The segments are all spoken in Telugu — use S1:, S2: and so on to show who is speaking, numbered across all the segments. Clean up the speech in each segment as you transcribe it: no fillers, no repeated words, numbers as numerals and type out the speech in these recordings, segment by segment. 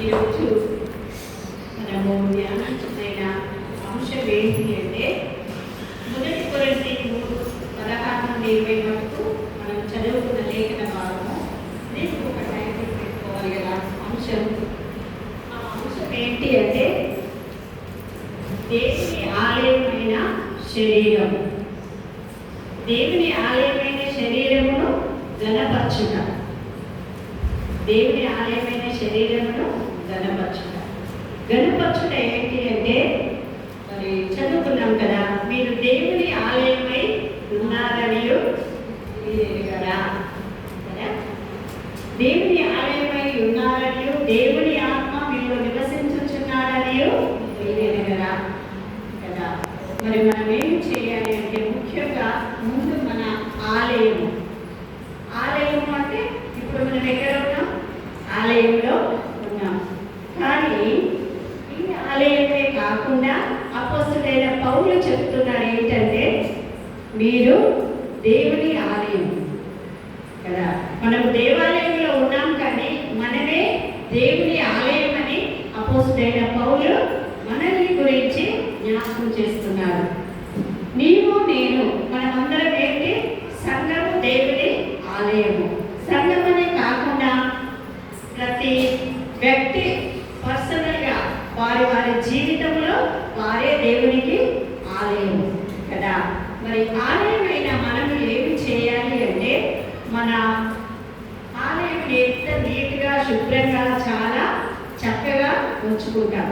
S1: ఈరోజు మనము ధ్యానించిన అంశం ఏంటి అంటే 1 కొరింథీ 3:16 నుండి 20 వరకు మనం చదువుకున్న లేఖన భాగము. దీనికి ఒక టైటిల్ పెట్టుకోవాలి కదా అంశం. ఆ అంశం ఏంటి అంటే దేవుని ఆలయమైన శరీరం. దేవుని ఆలయమైన శరీరమును ఘనపరచుట. దేవుని ఆలయమైన శరీరమును ఘనపరచుట. ఘనపరచుట ఏంటి అంటే మరి చదువుకున్నాం కదా, మీరు దేవుని ఆలయమై ఉన్నారని కదా. దేవుని ఆలయమై ఉన్నారని, దేవుని ఆత్మ మీరు నివసించుచున్నారని కదా. మరి మనం ఏం చేయాలి అంటే ముఖ్యంగా ముందు మన ఆలయము. ఆలయము అంటే ఇప్పుడు మనం ఎక్కడ ఉన్నాం? ఆలయంలో ఉన్నాం. కానీ ఈ ఆలయమే కాకుండా అపోస్తలుడైన పౌలు చెప్తున్నాడు ఏంటంటే మీరు దేవుని ఆలయం కదా. మనం దేవాలయంలో ఉన్నాం కానీ మనమే దేవుని ఆలయం అని అపోస్తలుడైన పౌలు మనల్ని గురించి జ్ఞాపకం చేస్తున్నారు. నీవు నేను మనమందరం ఏంటి? సంఘము దేవుని ఆలయము. సంఘం అనే కాకుండా ప్రతి వ్యక్తి పర్సనల్గా వారి వారి జీవితంలో వారే దేవునికి ఆలయం కదా. మరి ఆలయమైన మనం ఏమి చేయాలి అంటే మన ఆలయం ఎంత నీట్గా శుభ్రంగా చాలా చక్కగా ఉంచుకుంటాం.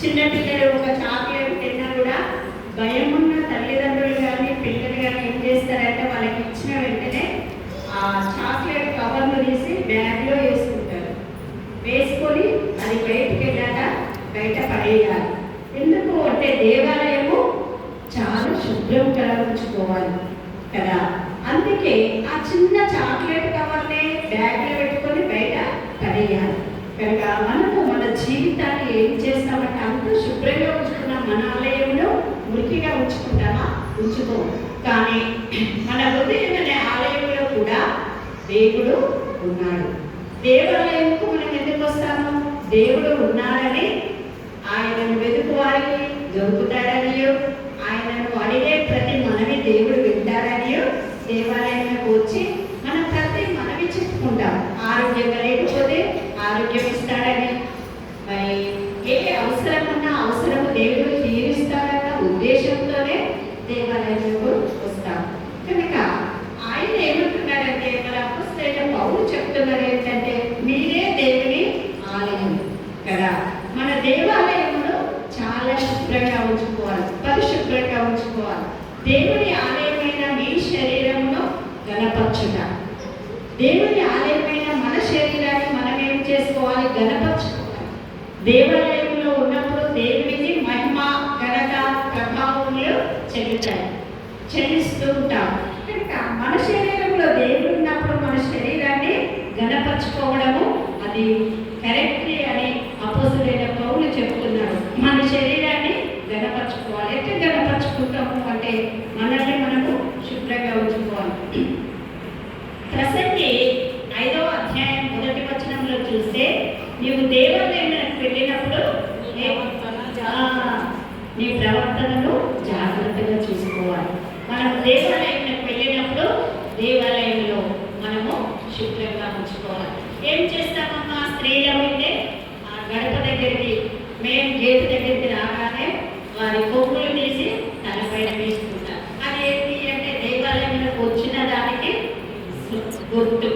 S1: చిన్నపిల్లలు ఒక చాక్లెట్ తిన్నా కూడా భయం ఉన్న తల్లిదండ్రులు కానీ పిల్లలు కానీ ఏం చేస్తారంటే వాళ్ళకి ఇచ్చిన వెంటనే ఆ చాక్లెట్ కవర్ను తీసి బ్యాగ్లో వేసుకుంటారు. వేసుకొని అది బయటికి వెళ్ళాక బయట పడేయాలి. ఎందుకు అంటే దేవాలయము చాలా శుభ్రంగా ఉంచుకోవాలి కదా. అందుకే ఆ చిన్న చాక్లెట్ కవర్నే బ్యాగ్లో పెట్టుకొని బయట పడేయాలి. కనుక మనము మన జీవితాన్ని ఏం చేస్తామంటే అంత శుభ్రంగా ఉంచుకున్నాం. మన ఆలయంలో మురికిగా ఉంచుకుంటామా? ఉంచుకోం. కానీ మన హృదయం అనే ఆలయంలో కూడా దేవుడు ఉన్నాడు. దేవాలయంకు మనం ఎందుకు వస్తాము? దేవుడు ఉన్నాడని, ఆయనను వెతుకు వారికి దొరుకుతాడనియో, ఆయనను అడిగే ప్రతి మనవి దేవుడు వింటాడనియో దేవాలయంలోకి వచ్చి మనం ప్రతి మనవి చెప్పుకుంటాం. ఆరోగ్యంగా లేకపోతే ఆరోగ్యం ఇస్తాడని, మరి ఏ అవసరం ఉన్నా అవసరము దేవుడు తీరుస్తాడన్న ఉద్దేశంతోనే దేవాలయంలో వస్తాం. కనుక ఆయన ఏమంటున్నాడంటే మన అపోస్తలుడైన పౌలు చెప్తున్నారు ఏంటంటే మీరే దేవుని ఆలయం కదా. మన దేవాలయమును చాలా శుభ్రంగా ఉంచుకోవాలి, పరిశుభ్రంగా ఉంచుకోవాలి. దేవుని ఆలయమైన మీ శరీరమును ఘనపరచుట. దేవుని ఆలయమైన మన శరీరాన్ని మనం ఏం చేసుకోవాలి? ఘనపరచుకోవాలి. దేవాలయంలో ఉన్నప్పుడు దేవునికి మహిమ, ఘనత, ప్రభావములు చెల్లిస్తూ ఉంటాం. కనుక మన శరీరంలో దేవుడు ఉన్నప్పుడు మన శరీరాన్ని ఘనపరచుకోవడము అది కరెక్టే అని అపోస్తలుడైన పౌలు చెప్తున్నారు. మన శరీరాన్ని ఘనపరచుకోవాలి. ఎట్లా ఘనపరచుకుంటాము అంటే మనల్ని మనము శుభ్రంగా ఉంచుకోవాలి. ప్రసంగి 5వ అధ్యాయం 1వ వచనంలో చూస్తే నీవు దేవాలయానికి వెళ్ళినప్పుడు నీ ప్రవర్తనను జాగ్రత్తగా చూసుకోవాలి. మనం దేవాలయానికి వెళ్ళినప్పుడు దేవాలయంలో మనము శుభ్రంగా ఉంచుకోవాలి. ఏం చేస్తామమ్మా? స్త్రీలమైతే ఆ గడప దగ్గరికి, మేము గేటు దగ్గరికి రాగానే వారి కొమ్ములు తీసి తలపైన వేసుకుంటారు. అది ఏంటి అంటే దేవాలయంలోకి వచ్చిన దానికి గుర్తు,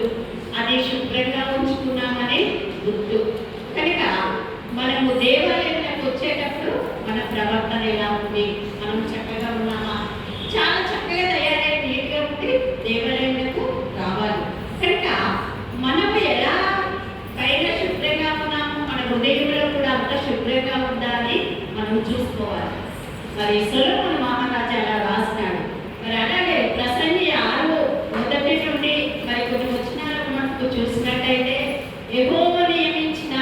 S1: అది శుభ్రంగా ఉంచుకున్నామని గుర్తు. కనుక మనము దేవాలయంలోకి వచ్చేటప్పుడు మన ప్రవర్తన ఎలా ఉంది, మనం చక్కగా ఉన్నామా? చాలా చక్కగా తయారై నీట్గా ఉండి దేవాలయంలోకి రావాలి. కనుక మనము ఎలా పైన శుభ్రంగా ఉన్నాము, మన హృదయంలో కూడా అంత శుభ్రంగా ఉండాలి మనం చూసుకోవాలి. మరి సొలొమోను మహారాజు అలా రాసినాడు. మరి అలాగే ప్రసంగి 6:1 నుండి మరి కొన్ని వచనాలకు మనకు చూసినట్టయితే యెహోవా నియమించిన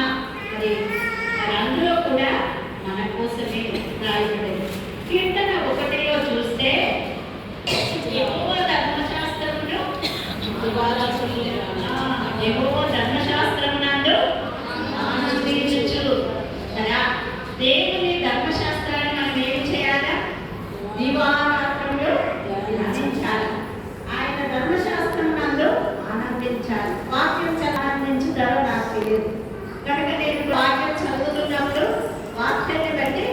S1: అది మరి అందులో కూడా మన కోసమే రాయబడింది. కీర్తన 1లో చూస్తే యెహోవా ధర్మశాస్త్రమును యెహోవా ధర్మశాస్త్రమునందు వాక్యం ఆనందించుతారో నాకు తెలియదు. కనుక నేను వాక్యం చదువుతున్నప్పుడు వాక్యాన్ని బట్టి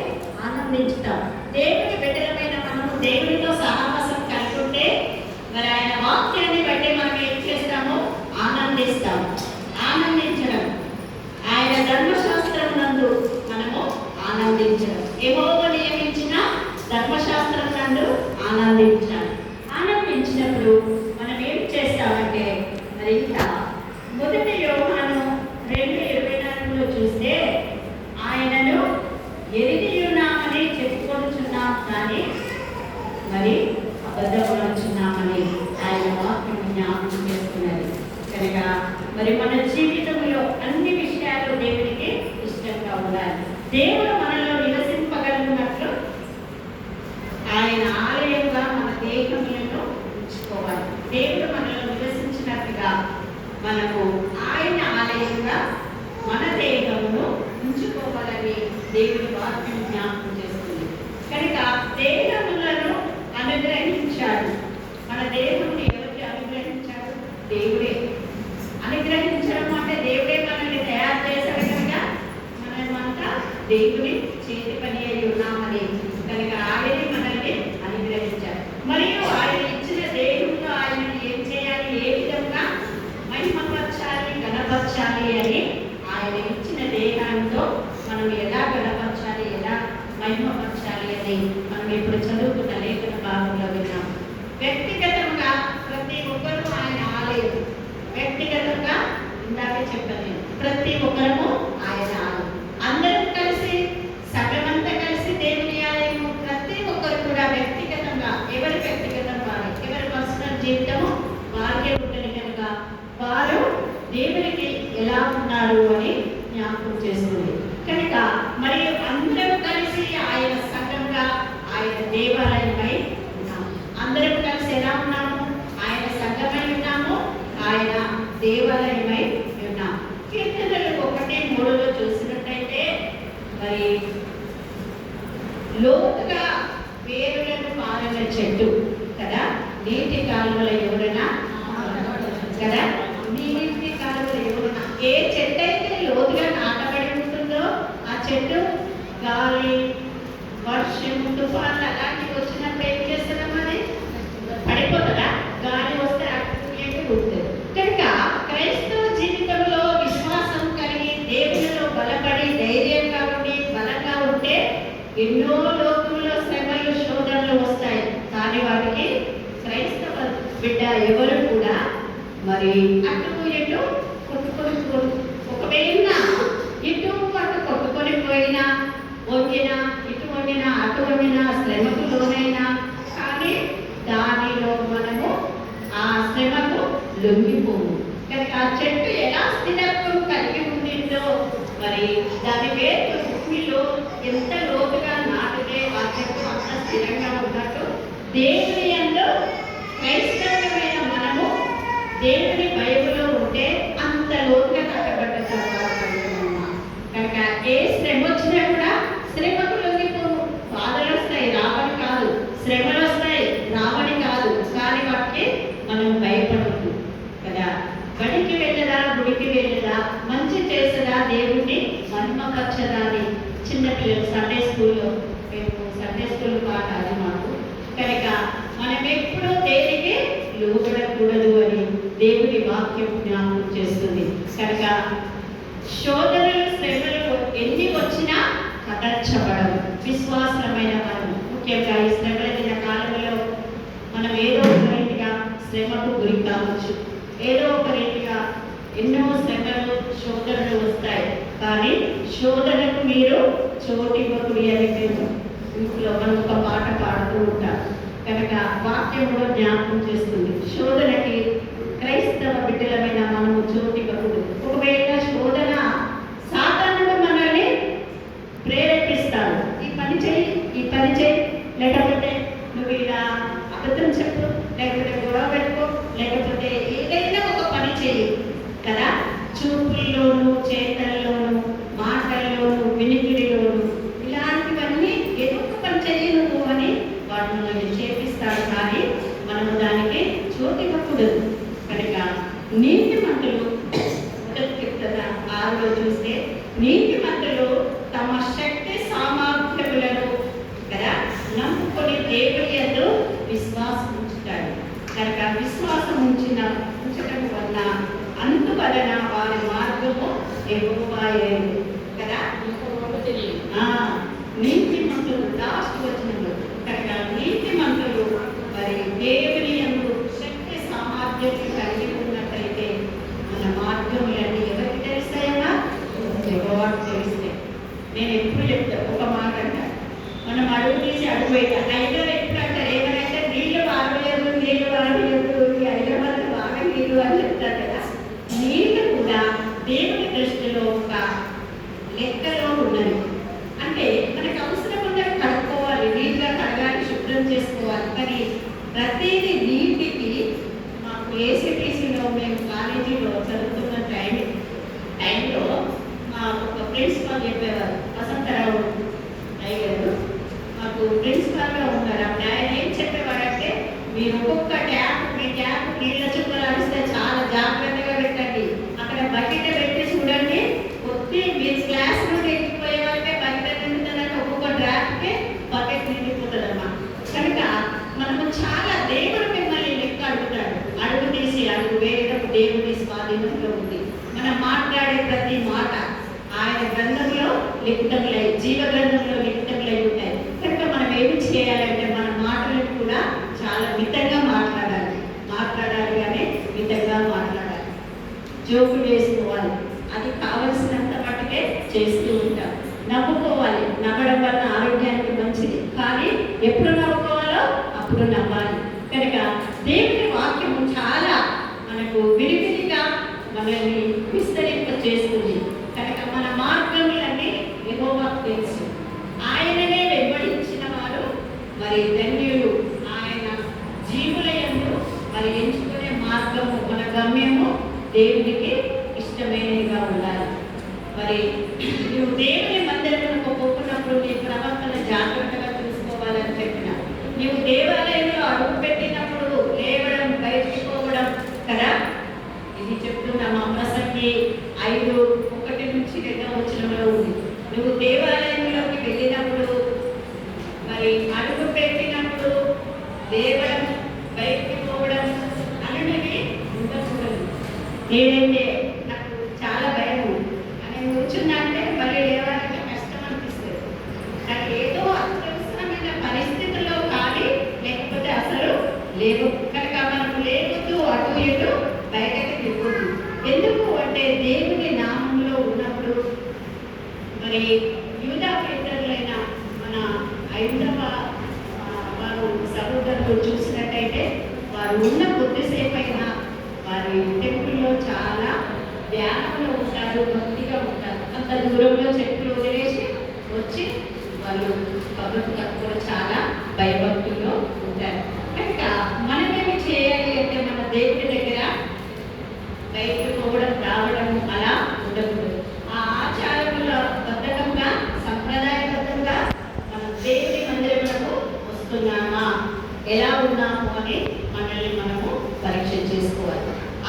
S1: ఆనందించుతాం. దేవుని బిడ్డలమైన మనము దేవునితో సహవాసం కలిగి ఉంటే మరి ఆయన వాక్యాన్ని బట్టి మనం ఏం చేస్తాము? ఆనందిస్తాము. ఆనందించడం, ఆయన ధర్మశాస్త్రం నందు మనము ఆనందించడం, యెహోవా నియమించిన ధర్మశాస్త్రం నందు ఆనందించాలి. ఆనందించినప్పుడు మనం ఏం చేస్తామంటే మరి ఇంకా మొదటి యోహాను 2:24 చూస్తే ఆయనను ఎరిగి ఉన్నామని చెప్పుకొనుచున్నాం కానీ మరి అబద్ధపడుచున్నామని ఆయన వాక్యం జ్ఞాపకం చేస్తున్నది. కనుక మరి మన జీవితంలో అన్ని విషయాలు దేవునికి ఇష్టంగా ఉండాలి. దేవుడు మనలో నివసింపగలిగినట్లు ఆయన ఆలయంగా మన దేహములను ఉంచుకోవాలి. దేవుడు మనలో నివసించినట్టుగా మనము ఆయన ఆలయంగా మన దేహమును ఉంచుకోవాలని దేవుడి వాక్యం జ్ఞాపకం చేస్తుంది. కనుక దేహములను అనుగ్రహించాడు. మన దేవుడిని ఎవరికి అనుగ్రహించాడు? దేవుడే. అనుగ్రహించడం అంటే దేవుడే మనల్ని తయారు చేశాడు కనుక మనమంతా దేవుని చేతి పని అయి ఉన్నామని. కనుక ఆయన మనల్ని అనుగ్రహించాడు. మరియు ఆయన ఇచ్చిన దేవుడితో ఆయనని ఏం చేయాలి? ఏ విధంగా మహిమపరచాలి, గణపరచాలి అని ఆయన ఇచ్చిన దేహాంతో మనం ఎలా గణపరచాలి, ఎలా మహిమపరచాలి అని మనం ఇప్పుడు చదువుకున్న లేఖన భాగంలో విన్నాం. వ్యక్తిగతంగా ప్రతి ఒక్కరూ ఆయన ఆలయం. వ్యక్తిగతంగా ఇందాక చెప్పాను, ప్రతి ఒక్కరము ఆయన ఆలయం. అందరం కలిసి సగమంతా కలిసి దేవుని ఆలయము. ప్రతి ఒక్కరు కూడా వ్యక్తిగతంగా ఎవరి వ్యక్తిగతం వారి, ఎవరి పర్సనల్ జీవితము వారికే ఉంటుంది కనుక వారు దేవునికి ఎలా ఉన్నారు అని జ్ఞాపకం చేస్తుంది. కనుక మరియు అందరం కలిసి ఆయన సంఘంగా ఆయన దేవాలయమై ఉన్నాము. అందరం కలిసి ఎలా ఉన్నాము? ఆయన సంఘమై ఉన్నాము, ఆయన దేవాలయమై ఉన్నాము. కీర్తనలు 1:3 చూసినట్టయితే మరి లోతుగా వేరులను పారిన చెట్టు కదా, నీటి కాలువల ఎవరైనా కదా, నీటి కాలువల ఎవరైనా ఏ చెట్టు అయితే లోతుగా నాటబడి ఉంటుందో ఆ చెట్టు గాలి, వర్షం, తుఫాన్లు అలాంటివి వచ్చినప్పుడు ఏం చేస్తున్నాం? అది పడిపోతుందా? గాలి వస్తే అక్కడికి ఉంటుంది. కనుక క్రైస్తవ జీవితంలో విశ్వాసం కలిగి దేవునిలో బలపడి ధైర్యంగా ఉండి బలంగా ఉంటే ఎన్నో లోకంలో శ్రమలు, శోధనలు వస్తాయి. కానీ వాటికి క్రైస్తవ బిడ్డ ఎవరు కూడా మరి అటు ఇటు కొట్టుకొని, ఒకవేళ ఇటు అటు కొట్టుకొని పోయినా, వంగినా, ఇటు వంగినా, అటు వంగినా, శ్రమకు లోనైనా కానీ దానిలో మనము ఆ శ్రమకు లొంగిపోము. కనుక ఆ చెట్టు ఎలా స్థిరత్వం కలిగి ఉండిందో మరి దాని వేరు భూమిలో ఎంత లోతుగా నాటితే ఆ చెట్టు అంత స్థిరంగా ఉన్నట్టు దేవుని యందు క్రైస్తవమైన మనము దేవుని భయములో ఉంటే అంత లోతుగా కట్టబడ్డ కనుక ఏ శ్రమ వచ్చినా కూడా శ్రమకు లొంగిపోము. బాధలు వస్తాయి, రావని కాదు. శ్రమలు వస్తాయి, రావని కాదు. కానీ వాటికి మనం భయపడద్దు కదా. బడికి వెళ్ళదా, గుడికి వెళ్ళదా, మంచి చేసదా, దేవుడిని మహిమపరచదా అని చిన్నపిల్లలు సండే స్కూల్లో మేము సండే స్కూల్ పాట అది మాకు. కనుక మనం ఎప్పుడూ దేనికి లోబడకూడదు అని దేవుడి వాక్యం జ్ఞాపకం చేస్తుంది. కనుక శోధనలు, శ్రమలు ఎన్ని వచ్చినా కదర్చబడవు. విశ్వాసమైన మనం ముఖ్యంగా ఈ శ్రమల దిన కాలంలో మనం ఏదో ఒక రీతిగా శ్రమకు గురి కావచ్చు. ఏదో ఒక రీతిగా ఎన్నో శ్రమలు, శోధనలు వస్తాయి. కానీ శోధనకు మీరు చోటివ్వకుడి అని మేము ఇంట్లో మనం ఒక పాట పాడుతూ ఉంటాం. కనుక వాక్యం కూడా జ్ఞాపకం చేస్తుంది. శోధనకి క్రైస్తవ బిడ్డలమైన మనము చోటివ్వకూడదు. ఒకవేళ శోధన సాతానుడు మనల్ని ప్రేరేపిస్తాడు. ఈ పని చేయి, ఈ పని చేయి, లేకపోతే నువ్వు ఇలా అబద్ధం చెప్పు, లేకపోతే గొడవ పెట్టుకో, లేకపోతే ఏదైనా ఒక పని చేయి కదా. చూపుల్లోనూ, చేతల్లోనూ, మాటల్లోనూ, వినికిడిలోనూ ఇలాంటివన్నీ ఏదో ఒక పని చేయి నువ్వు అని వాడు మనల్ని చేపిస్తాడు. కానీ మనము దానికి చోటివ్వకూడదు. కనుక నీతిమంతులు 6లో చూస్తే నీతిమంతులు తమ శక్తి సామర్థ్యములను కదా నమ్ముకొని దేవుని యందు విశ్వాసం ఉంచుతాడు. కనుక విశ్వాసం ఉంచటం వలన అందువలన వారి మార్గము యెహోవాయేను కదా. నీతిమంతులు లాస్ట్ వచనంలో కనుక నీతిమంతులు మరి దేవుని యందు శక్తి సామర్థ్యం కలిగి ఉన్నట్లయితే మన మార్గములన్నీ ఎవరికి తెలుస్తాయన్నా యెహోవాకు తెలుస్తాయి. నేను ఎప్పుడు చెప్తాను ఒక మాట అంటాను, మనం అడుగు తీసి అడుగు వేయాలి. హైదరాబాద్ ఎప్పుడు అంటారు ఏమైనా నీళ్ళు వాడలేదు ఈ హైదరాబాద్ బాగా నీళ్ళు అని చెప్తారు కదా. నీళ్ళు కూడా దేవుని దృష్టిలో ఒక లెక్కలో ఉన్నది. అంటే మనకు అవసరం ఉన్నది కడుక్కోవాలి, నీట్గా కడగాలి, శుభ్రం చేసుకోవాలి. కానీ ప్రతిదీ నీటికి మాకు ఏసీటీసీలో మేము కాలేజీలో చదువుతున్న టైంలో మా ఒక ప్రిన్సిపాల్ చెప్పేవారు, వసంతరావు అయ్యారు మాకు ప్రిన్సిపాల్గా ఉన్నారు. అప్పుడు ఆయన ఏం చెప్పేవారంటే మీరు ఒక్కొక్క మీ ట్యాప్ నీళ్ళ చుక్కలు అడిస్తే చాలా జాగ్రత్తగా పెట్టండి. అక్కడ బకెట్ పెట్టి చూడండి, కొద్ది మీరు క్లాస్ నుండి ఎక్కిపోయే వాళ్ళకే బకెట్ నిండుతుందంటే ఒక్కొక్క ట్యాప్కి బకెట్ నిండిపోతుందమ్మా. కనుక మనము చాలా దేవుడు మిమ్మల్ని లెక్క అడుగుతాడు. అడుగు తీసి అడుగు వేరేటప్పుడు దేవుని స్వాధీనంలో ఉంది. మనం మాట్లాడే ప్రతి మాట ఆయన గ్రంథంలో లిఖితములై జీవ గ్రంథంలో లిఖితములై ఉంటాయి. కనుక మనం ఏమి చేయాలంటే మన మాటలను కూడా చాలా మితంగా మాట్లాడాలి కానీ మితంగా మాట్లాడాలి. జోకులు వేసుకోవాలి, అది కావలసినంత మట్టుకే చేస్తూ ఉంటాం. నవ్వుకోవాలి, నవ్వడం వల్ల ఆరోగ్యానికి మంచిది. కానీ ఎప్పుడు నవ్వుకోవాలో అప్పుడు నవ్వాలి. కనుక దేవుని వాక్యము చాలా మనకు విరివిరిగా మనల్ని విస్తరింప చేస్తుంది. కనుక మన మార్గములన్నీ యెహోవాకు తెలుసు. ఆయననే వెంబడించిన వారు మరి ధన్యులు. ఆయన జీవులయందు మరి ఎంచుకునే మార్గము మన గమ్యము దేవునికి ఇష్టమైనదిగా ఉండాలి. మరి నువ్వు దేవుని మందిరమునకు పోకున్నప్పుడు నీ ప్రవర్తన జాగ్రత్తగా చూసుకోవాలని చెప్పిన, నీవు దేవాలయంలో అడుగు పెట్టినప్పుడు లేవడం బయటికి పోవడం కదా. ఇది చెప్తున్నాం మా ప్రసంగి 5:1-2 ఉంది. నువ్వు దేవాలయంలోకి వెళ్ళినప్పుడు మరి అడుగు పెట్టినప్పుడు లేవడం బయటికి పోవడం అనేది ఉండకూడదు. నేనైతే నాకు చాలా భయం అని కూర్చున్నా అంటే మళ్ళీ లేవాలంటే కష్టం అనిపిస్తుంది. నాకు ఏదో అత్యవసరమైన పరిస్థితుల్లో కానీ లేకపోతే అసలు లేవు. కనుక మనం లేవద్దు, అటు ఇటు బయటకి తిరగద్దు. ఎందుకు అంటే దేవుని నామంలో ఉన్నప్పుడు మరి యూదా పేదరులైన మన 5వ వారు సహోదరులు చూసినట్టయితే వారు ఉన్న కొద్దిసేపు అయినా వారి టెంపుల్లో చాలా ధ్యానంలో ఉంటారు, భక్తిగా ఉంటారు. అంత దూరంలో చెట్లు వదిలేసి వచ్చి వాళ్ళు కబుర్లు కట్టుకొని చాలా భయభక్తుల్లో ఉంటారు. కనుక మనమేమి చేయాలి అంటే మన దేవుడి దగ్గర బయటకు పోవడం రావడం అలా ఉండకూడదు. ఆ ఆచారముల బద్ధకంగా సంప్రదాయబద్ధంగా మనం దేవుని మందిరములకు వస్తున్నామా, ఎలా ఉన్నాము అని మనల్ని మనము పరీక్ష చేసుకోవాలి.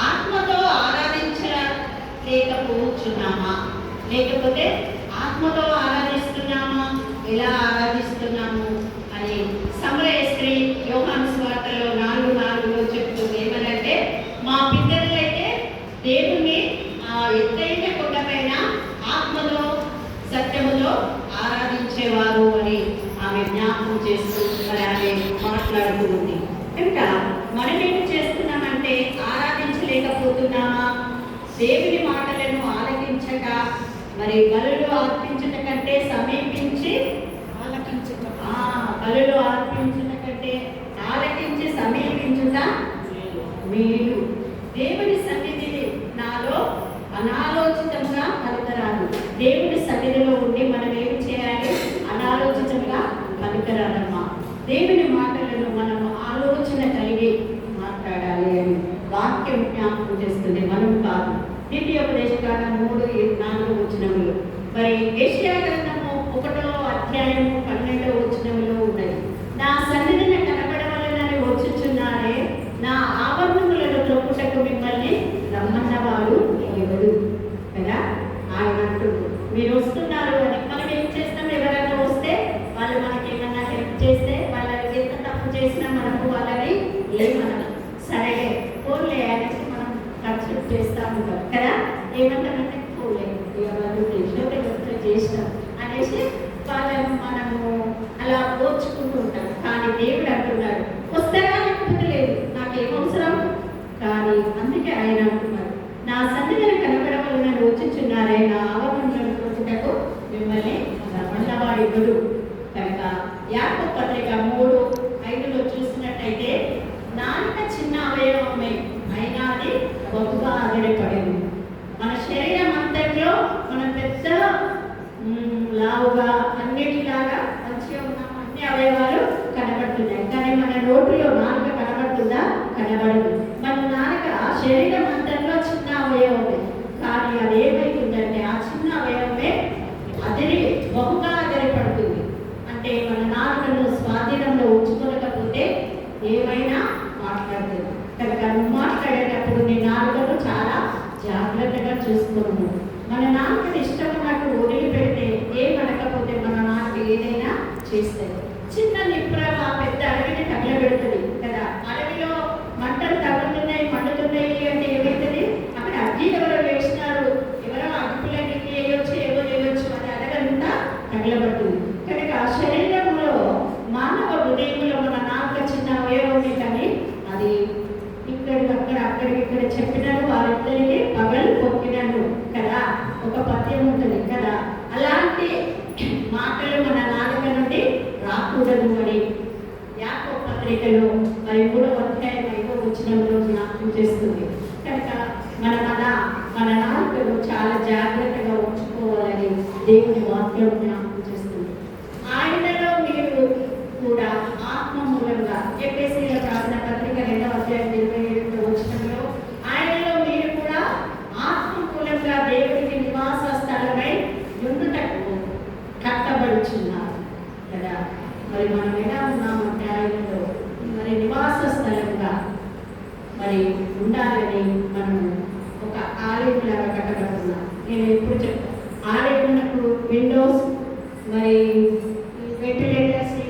S1: ఆత్మతో ఆరాధించలేకపోతున్నామా, లేకపోతే ఆత్మతో ఆరాధిస్తున్నామా, ఎలా ఆరాధిస్తున్నాము అని సమరయ స్త్రీ యోహాను సువార్తలో 4:4 చెప్తుంది. ఏమనంటే మా పితరులైతే దేవుణ్ణి ఎత్తైన కొండపైన ఆత్మతో సత్యముతో ఆరాధించేవారు అని ఆమె జ్ఞాపకం చేస్తూ మరి ఆమె మాట్లాడుతూ ఉంది. కనుక మనం ఏం చేస్తున్నామంటే ఆరాధించలేకపోతున్నామా, దేవుని మాటలను ఆలకించక మరి బలులు అర్పించట కంటే సమీపించి బలులు అర్పించట కంటే ఆలకించి సమీపించుట మేలు. దేవుని సన్నిధిని నాలో అనాలోచితంగా కలుగరాదు. దేవుని సన్నిధిలో ఉండి మనం ఏమి చేయాలి? అనాలోచితంగా కలుగరాదమ్మా. దేవుని మాటలను మనం ఆలోచన కలిగి మాట్లాడాలి అని వాక్యం జ్ఞాపకం చేస్తుంది, మనం కాదు. ద్వితీయోపదేశకాండం 3:4 మరి యెషయా గ్రంథము 1:12 ఉన్నది. నా సన్నిధిని కనబడవలనని వచ్చుచున్నారే, నా ఆవరణములను త్రొక్కుటకు మిమ్మల్ని రమ్మన్నవాడు ఎవడు కదా. ఏమంటారంటే పోలేదు వాళ్ళు చేసినాం అనేసి వాళ్ళను మనము అలా ఓర్చుకుంటూ ఉంటాం. కానీ దేవుడు అంటున్నాడు వస్తారా లేకపోతే లేదు, నాకేం అవసరం. కానీ అందుకే ఆయన అంటున్నారు నా సన్నిధిని కనబడవలన వచ్చుచున్నారే, నా ఆవరణలను కొట్టుటకు మిమ్మల్ని రమ్మన్నవాడు ఇవ్వడు. కనుక యాకోబు పత్రిక 3:5 చూసినట్టయితే నాలుక చిన్న అవయవమే అయినా అది బహుగా ఆధారపడింది. మన శరీరం అంతట్లో మనం పెద్ద లావుగా అన్నిటిలాగా మంచిగా ఉన్నాము, అన్ని అవయవాలు కనబడుతున్నాయి. కానీ మన నోటిలో నాలుక కనబడుతుందా? కనబడదు. మన నాలుక శరీరం అంతట్లో చిన్న అవయవమే, కానీ అది ఏమైతుందంటే ఆ చిన్న అవయవమే అదిరి బహుగా ఆధారపడుతుంది. అంటే మన నాలుకను స్వాధీనంలో ఉంచుకోలేకపోతే ఏమైనా మాట్లాడుతుంది. కనుక నువ్వు మాట్లాడేటప్పుడు నీ నాలుకను చాలా జాగ్రత్తగా చూసుకోను. మన నాలుకను ఇష్టం ఉన్నట్టు వదిలిపెడితే ఏమనకపోతే మన నాలుక ఏదైనా చేస్తుంది. చిన్న నిప్రగా పెద్ద అడవిని తగలబెడుతుంది కదా. అడవిలో మంటలు తగులుతున్నాయి, మండుతున్నాయి అంటే ఏమవుతుంది? అక్కడ అగ్గి ఎవరో వేసినారు, ఎవరో అగ్గిపుల్లకి వేయొచ్చు, ఏవో చేయొచ్చు, అది అడగంతా తగలబడుతుంది. కనుక శరీరంలో మానవ హృదయంలో మన నాలుక చిన్న అవయవమే, కానీ అది అక్కడికి చెప్పినాను వారిద్దరికి పగలు పొక్కినాను కదా, ఒక పద్యం ఉంటుంది కదా. అలాంటి మాటలు మన నాలుక నుండి రాకూడదు అని యాకోబు పత్రికలో 3:5 జ్ఞాపకం చేస్తుంది. కనుక మన నాలుకను చాలా జాగ్రత్తగా ఉంచుకోవాలని దేవుని వాక్యం జ్ఞాపకం చేస్తుంది. ఆయనలో మీరు కూడా ఆత్మ మూలంగా ఎఫెసీయులకు రాసిన పత్రిక 2:27 ఆయనలో మీరు కూడా ఆత్మ మూలంగా దేవునికి నివాస స్థలమై ఉండుటకు కట్టబడుచున్నారు కదా. మరి మనం ఎలా ఉన్నామంటే ఆయనలో మరి నివాస స్థలంగా మరి ఉండాలని మనం ఒక ఆలయంలాగా కట్టబడుతున్నాం. నేను ఎప్పుడు చెప్తాను, ఆలయమునకు విండోస్ మరి వెంటిలేటర్స్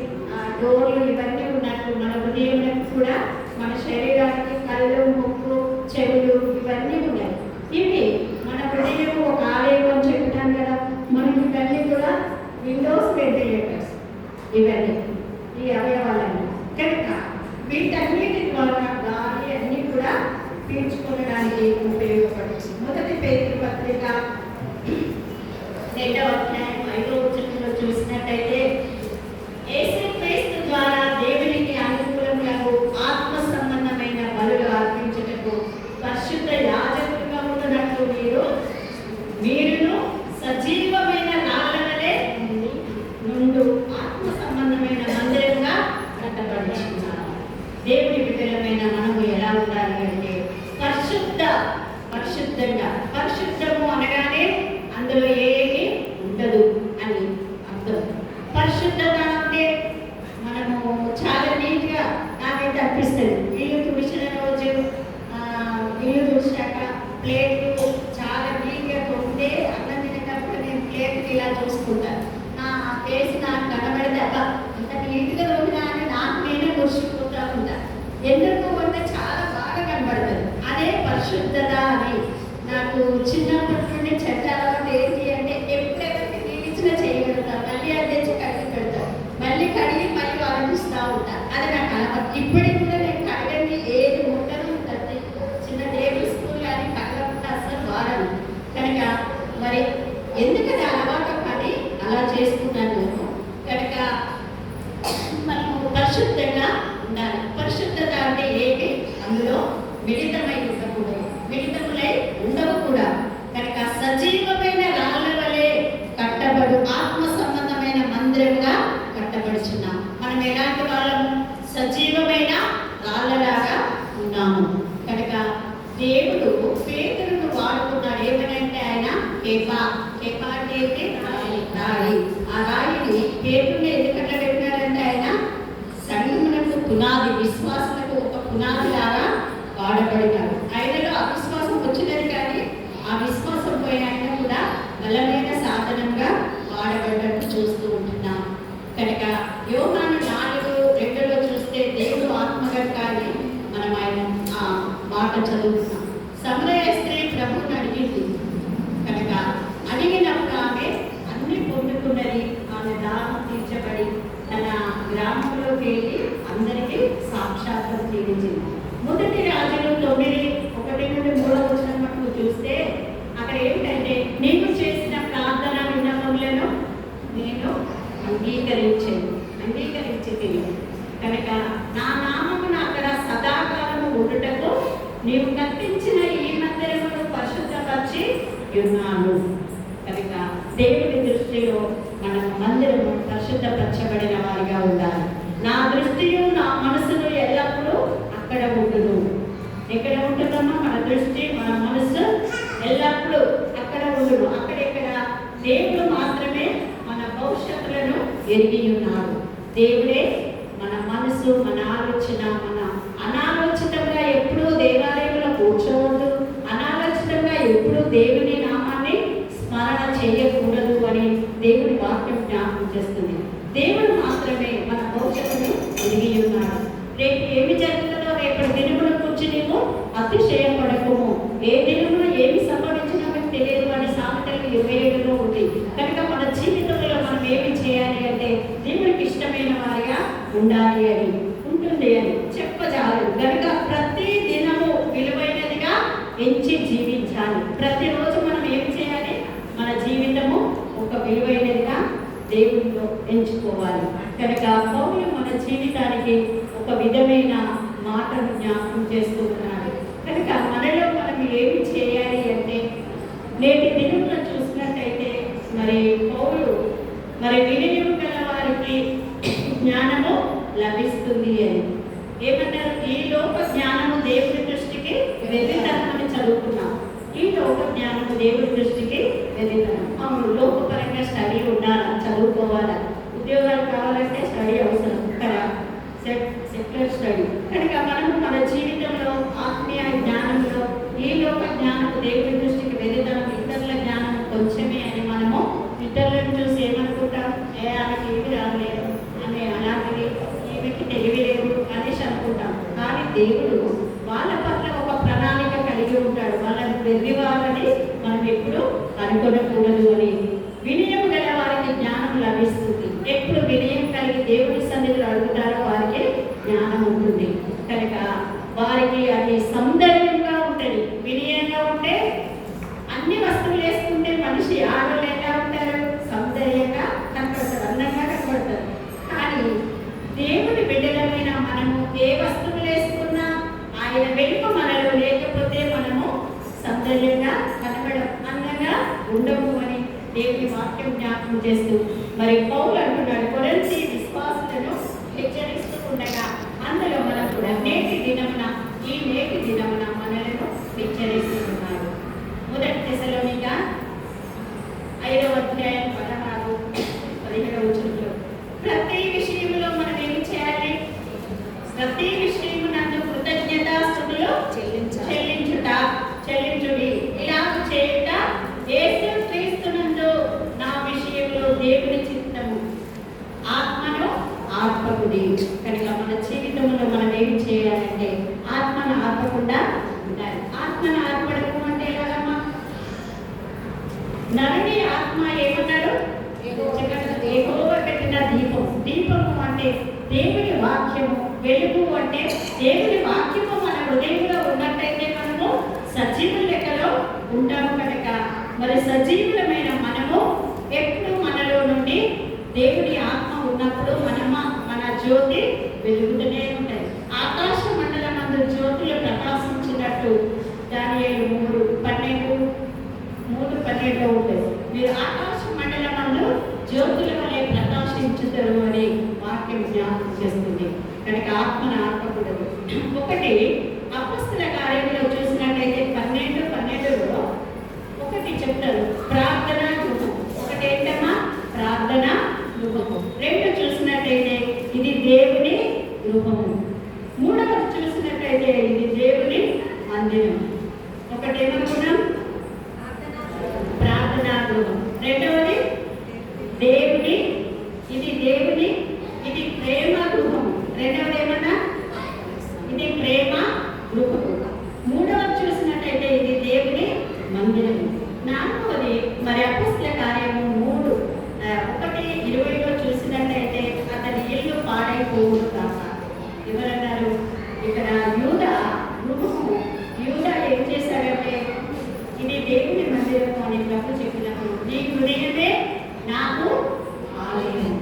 S1: డోర్లు ఇవన్నీ ఉన్నట్టు మన హృదయంలో కూడా మన శరీరానికి కళ్ళు, ముక్కు, చెవులు ఇవన్నీ ఉన్నాయి. ఇవి మన హృదయం ఒక ఆలయం అని చెప్తాం కదా. మనకి ఇవన్నీ కూడా విండోస్, వెంటిలేటర్స్ ఇవన్నీ ఈ అవయవాలన్నీ. కనుక వీటన్నిటి ద్వారా గాలి అన్నీ కూడా పీల్చుకోవడానికి ఉపయోగపడుతుంది. మొదటి పేతురు పత్రిక 2:5 చూసినట్టయితే యేసుక్రీస్తు ద్వారా దేవునికి అనుకూలములకు ఆత్మ సంబంధమైన బలులు అర్పించుటకు పరిశుద్ధ యాజకులుగా ఉంటున్నట్లు మీరును సజీవమైన రాళ్ళవలే నుండు ఆత్మ సంబంధమైన మందిరంగా కట్టబడుచున్నారు. దేవుని బిడ్డలమైన మనము ఎలా ఉండాలి అంటే పరిశుద్ధంగా. పరిశుద్ధము అనగానే అందులో ఏమీ ఉండదు అని అర్థం. పరిశుద్ధత అంటే మనము చాలా నీట్గా నాకైతే అనిపిస్తుంది. ఇల్లు తుడిచిన రోజు ఇల్లు తుడిచాక ప్లేట్లు చాలా నీట్గా కొంటే అన్నం తినేటప్పుడు నేను ప్లేట్ని ఇలా చూసుకుంటాను. నా ఫేస్ నాకు కనబడితే అబ్బా ఇంత నీట్గా ఉందా అని నాకు నేనే మురిసిపోతూ ఉంటాను. ఎందుకు అంటే చాలా బాగా కనబడుతుంది. అదే పరిశుద్ధత అని నాకు చిన్నప్పటి నుండి చెడ్డ అలవాటు ఏంటి అంటే ఎప్పుడైతే నీళ్ళు ఇచ్చినా చేయగలుగుతాను, మళ్ళీ అది తెచ్చి కడిగి పెడతాను, మళ్ళీ కడిగి మళ్ళీ ఆలోచిస్తూ ఉంటాను. అది నాకు అలవాటు. ఇప్పటికి కూడా నేను కడగండి ఏది ముట్టను ఉంటుంది. చిన్న టేబుల్ స్పూన్ కానీ కడగకుండా అసలు వాడను. కనుక మరి ఎందుకని అలవాటు పని అలా చేసుకున్నాను. కనుక మనము పరిశుద్ధంగా ఉండాలి. పరిశుద్ధత అంటే ఏమి? అందులో మిళితమై ఉండకూడదు, మిళితములై ఉండవు కూడా. కనుక సజీవమైన రాళ్ళ వలె కట్టబడు ఆత్మ సంబంధమైన మందిరంగా కట్టబడుచున్నాం. మనం ఎలాంటి వాళ్ళము? సజీవమైన రాళ్ళలాగా ఉన్నాము. కనుక దేవుడు పేతురును వాడుకున్నాడు. ఏమనంటే ఆయన కేపా అంటే రాయి. ఆ రాయిని పేతురుని ఎందుకంటే పెట్టినారంటే ఆయన సంఘమునకు పునాది, విశ్వాసములకు ఒక పునాది లాగా వాడబడినాడు. ఆయనలో అవిశ్వాసం వచ్చినది, కానీ ఆ విశ్వాసం పోయిన ఆయన కూడా బలమైన సాధనంగా వాడబడ్డట్టు చూస్తూ ఉంటున్నాం. కనుక యోహాను 4:2 చూస్తే దేవుడు ఆత్మగత అని మనం ఆయన ఆ మాట చదువుతున్నాం. సమరయ స్త్రీ ప్రభువుని అడిగింది, అంగీకరించింది కనుక నా నామమును అక్కడ సదాకాలము ఉండుటకు నీవు కట్టించిన ఈ మందిరమును పరిశుద్ధపరిచి ఉన్నాను. కనుక దేవుడి దృష్టిలో మన మందిరము పరిశుద్ధపరచబడిన వారిగా ఉండాలి. నా దృష్టియు నా మనసును ఎల్లప్పుడూ అక్కడ ఉండును. ఎక్కడ ఉంటుందమ్మా? మన దృష్టి మన మనసు ఎల్లప్పుడూ అక్కడ ఉండును. అక్కడెక్కడ దేవుడు మాత్రమే మన భవిష్యత్తులను ఎరిగి ఉన్నాడు. దేవుడే మన మనసు, మన ఆలోచన, మన అనాలోచితంగా ఎప్పుడూ దేవాలయంలో కూర్చోవద్దు, అనాలోచితంగా ఎప్పుడూ దేవుని నామాన్ని స్మరణ చేయకూడదు అని దేవుని వాక్యం జ్ఞాపకం చేస్తుంది. దేవుడు మాత్రమే మన భవిష్యత్తును ఎరిగి ఉన్నాడు. రేపు ఏమి జరుగుతుందో రేపటి దినముల గురించి నీవు అతిశయపడకము. ఏ దినమున ఏమి సంభవించినా మీకు తెలియదు అని సామెతలు 27లో ఉంది. కనుక మన జీవితంలో మనం ఏమి చేయాలి అంటే దేవుడికి ఇష్టమైన వారిగా ఉండాలి అని ఉంటుంది అని చెప్పజాలు. కనుక ప్రతి దినము విలువైనదిగా ఎంచి జీవించాలి. ప్రతిరోజు మనం ఏమి చేయాలి? మన జీవితము ఒక విలువైనదిగా దేవుడిలో ఎంచుకోవాలి. కనుక పౌలు మన జీవితానికి ఒక విధమైన మాటను జ్ఞాపకం చేస్తూ ఉన్నాడు. కనుక మనలో మనం ఏమి చేయాలి అంటే నేటి దినంలో చూసినట్టయితే మరి పౌలు వినయం గల వారికి జ్ఞానము లభిస్తుంది అని ఏమన్నారు? ఈ లోక జ్ఞానము దేవుడి దృష్టికి వ్యతిరేకమని చదువుకున్నాం. ఈ లోక జ్ఞానము దేవుడి దృష్టికి వ్యతిరేకం. అవును, లోకపరంగా స్టడీ ఉండాలా, చదువుకోవాలా, ఉద్యోగాలు కావాలంటే స్టడీ అవసరం కదా, సెక్యులర్ స్టడీ. కనుక మనము మన జీవితంలో ఆత్మీయ జ్ఞానంలో ఈ లోక జ్ఞానము దేవుడి దృష్టికి వ్యతిరేకం, ఇతరుల జ్ఞానం కొంచెమే అని మనము ఇతరులను చూసి ఏమనుకుంటాం? ఆమెకి ఏమి రాలేదు అని, అలాంటిది ఈమెకి తెలియలేదు అనేసి అనుకుంటాం. కానీ దేవుడు వాళ్ళ పట్ల ఒక ప్రణాళిక కలిగి ఉంటాడు. వాళ్ళని వెర్రివారని మనం ఎప్పుడు అనుకోకూడదు అని. వినయం గల వారికి జ్ఞానం లభిస్తుంది. ఎప్పుడు వినయం కలిగి దేవుడి సన్నిధిలో అడుగుతారో వారికి జ్ఞానం ఉంటుంది. కనుక వారికి అది సౌందర్యంగా ఉంటుంది. వినయంగా ఉంటే అన్ని వస్తువులు వేసుకుంటే మనిషి ఆడవాళ్ళు ఎలా ఉంటారు? సౌందర్యంగా కనపడతారు, అందంగా కనపడతారు. కానీ దేవుడి బిడ్డలమైన మనము ఏ వస్తువులు వేసుకున్నా ఆయన వెలుగు మనలో లేకపోతే మనము సౌందర్యంగా కనపడం, అందంగా ఉండము అని దేవుని వాక్యం జ్ఞాపకం చేస్తూ మరి పౌలు అంటున్నాడు, కొరింథీ విశ్వాసులను హెచ్చరిస్తూ ఉండగా అందులో మనం కూడా నేటి దినమున మనలను హెచ్చరిస్తూ ఉన్నాడు. 1 తెస్సలోనిక 5వ అధ్యాయం 16-17 వచనంలో ప్రతి విషయంలో మనం ఏమి చేయాలి? ప్రతి విషయమునందు కృతజ్ఞతాస్తుతులు చెల్లించుడి. ఇలా చేయుట యేసు క్రీస్తునందు నా విషయంలో దేవుని చిత్తము, ఆత్మను ఆర్పకుడి. కనుక మన జీవితంలో మనం ఏమి చేయాలంటే ఆత్మను ఆర్పకుండా ఉండాలి. ఆత్మను ఆర్పడము అంటే ఎలాగమ్మా? నరుని ఆత్మ ఏమన్నారు? యెహోవా పెట్టిన దీపము అంటే దేవుని వాక్యము, వెలుగు అంటే దేవుని వాక్యము మన హృదయంలో ఉన్నట్టయితే మనము సజీవుల లెక్కలో ఉంటాము. కనుక మరి సజీవులమైన మనము ఎప్పుడు మనలో నుండి దేవుని ఆత్మ ఉన్నప్పుడు మన జ్యోతి వెలుగుతూనే ఉంటాయి. ఆకాశ మండలం నందు జ్యోతులు ప్రకాశించినట్టు దానియేలు 3:12 ఉంటుంది. మీరు ఆకాశ మండలం నందు జ్యోతుల వలె ప్రకాశించుతారు అని వాక్యం జ్ఞాపకం చేస్తుంది. కనుక ఆత్మను ఆర్పకూడదు. ఒకటి అపొస్తల కార్యంలో చూసినట్టయితే 12:12లో ఒకటి చెప్తారు, ప్రార్థన గృహం. ఒకటి ఏంటమ్మా? ప్రార్థన గృహము. 2 చూసినట్టయితే ఇది దేవుని గృహము. 3వది చూసినట్టయితే ఇది దేవుని మందిరం. ఒకటి ఏమనుకున్నాం? ప్రార్థనా గృహం. 2వది దేవుని, ఇది ప్రేమ గృహం. 2వది ఏమన్నా? ఇది ప్రేమ గృహము. 3వది చూసినట్టయితే ఇది దేవుని మందిరము. 4వది మరి అపొస్తల కార్యము 3:1-20లో చూసినట్టయితే అతని ఇల్లు పాడైపోవును కాక. ఎవరన్నారు? ఇక్కడ యూదా గృహము. యూదా ఏం చేశాడంటే ఇది దేవుని మందిరము అని ప్రభు చెప్పినప్పుడు నీ హృదయమే నాకు ఆలయం.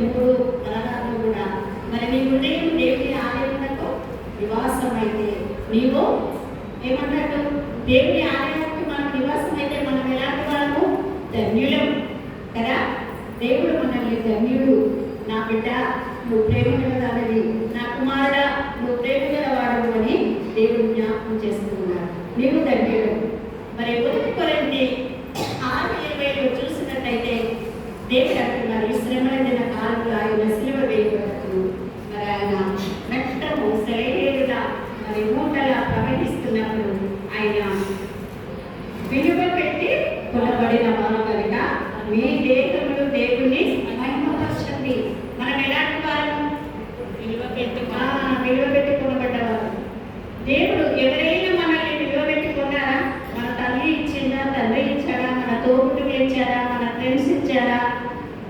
S1: 3:16 కూడా మరి నీ హృదయం దేవుని ఆలయమునకు నివాసం అయితే నీవు ఏమన్నట్టు దేవుని ఆలయానికి మనం నివాసం అయితే మనం ఎలాంటి వాళ్ళము ధన్యులం కదా. దేవుడు మనల్ని ధన్యుడు, నా బిడ్డ నువ్వు ప్రేమ గలదానివి, నా కుమారుడా నువ్వు ప్రేమ గలవాడు అని దేవుడు జ్ఞాపకం చేస్తున్నాడు. నీవు ధన్యుడు. మరి 1 కొరింథీ 6:20 చూసినట్టయితే దేవుడు అంటున్నారు, ఈ శ్రమల దిన కాలంలో ఆయన సిలువ వేయబడుతూ మరి ఆయన రక్తము సెలయేరులా మరి మూటలా ప్రవహిస్తున్నప్పుడు ఆయన విలువ పెట్టి కొనబడిన వారు కనుక మీ దేహములు దేవుని మహిమపరచండి. మనం ఎలాంటి వారు? విలువ పెట్టి కొనబడ్డవారు. దేవుడు ఎవరైనా మనల్ని విలువ పెట్టి కొన్నారా? మన తల్లి ఇచ్చిందా, తండ్రి ఇచ్చారా, మన తోబుట్టులు ఇచ్చారా, మన ఫ్రెండ్స్ ఇచ్చారా?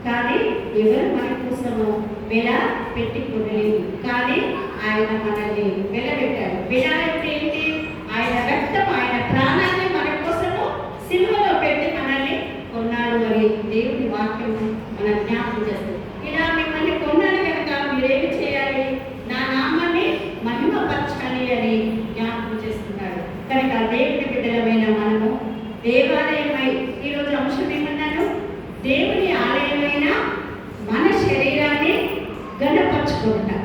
S1: కానీ ఎవరు మన కోసము వెల పెట్టి కొనలేదు. కానీ ఆయన మనల్ని వెలబెట్టాడు. వెల అంటే ఏంటి? ఆయన రక్తం, ఆయన ప్రాణాన్ని మన కోసము సిలువలో పెట్టి మనల్ని కొన్నాడు అని దేవుని వాక్యం మన జ్ఞాపకం చేస్తుంది. ఇలా మిమ్మల్ని కొన్నాడు కనుక మీరేమి చేయాలి? నా నామాన్ని మహిమపరచాలి అని జ్ఞాపకం చేస్తున్నాడు. కనుక దేవుని బిడ్డలమైన మనము దేవాలయమై, ఈరోజు అంశం ఏమన్నాను? దేవుని ఆలయమైన మన శరీరాన్ని గణపరచుకుంటాం.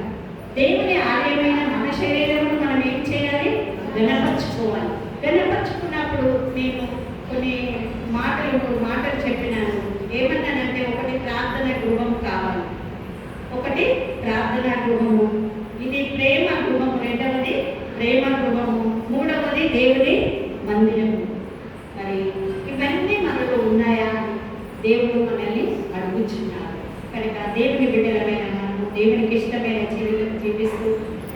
S1: దేవుని ఆలయమైన మన శరీరమును మనం ఏం చేయాలి? గణపరచుకోవాలి. గణపరచుకున్నప్పుడు నేను కొన్ని మాటలు చెప్పినాను. ఏమన్నానంటే, ఒకటి ప్రార్థన గృహం కావాలి, ఒకటి ప్రార్థన గృహము, ఇది ప్రేమ గృహము, రెండవది ప్రేమ గృహము, మూడవది దేవుని మందిరము. మరి ఇవన్నీ మనలో ఉన్నాయా? దేవుడు మనల్ని అడుగుచున్నాడు. కనుక దేవుని బిడ్డలమైన మనము దేవునికి ఇష్టమైన జీవితం జీవిస్తూ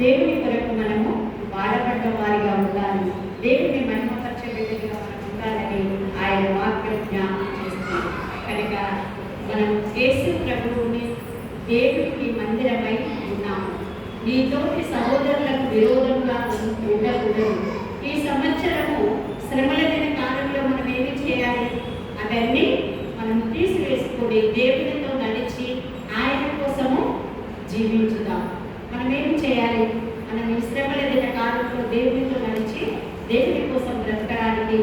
S1: దేవుని కొరకు మనము వాడపడ్డ వారిగా ఉండాలి. దేవుని మహిమపరిచే బిడ్డలుగా మనం ఉండాలని ఆయన వాక్యం జ్ఞాపకం చేస్తుంది. కనుక మనం యేసు ప్రభువుని దేవునికి మందిరమై ఉన్నాము. నీ తోటి సహోదరులకు విరోధంగా ఉండకూడదు. ఈ సంవత్సరము శ్రమల దిన కాలంలో మనం ఏమి చేయాలి? అవన్నీ మనం తీసివేసుకొని దేవునితో నడిచి ఆయన కోసము జీవించుదాం. మనం ఏం చేయాలి? మనం ఈ శ్రమల దిన కాలంలో దేవునితో నడిచి దేవుని కోసం బ్రతకడానికి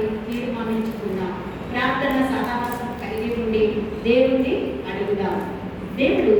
S1: ప్రార్థన సహవాసం కలిగి ఉండి దేవుణ్ణి అడుగుదాం. దేవుడు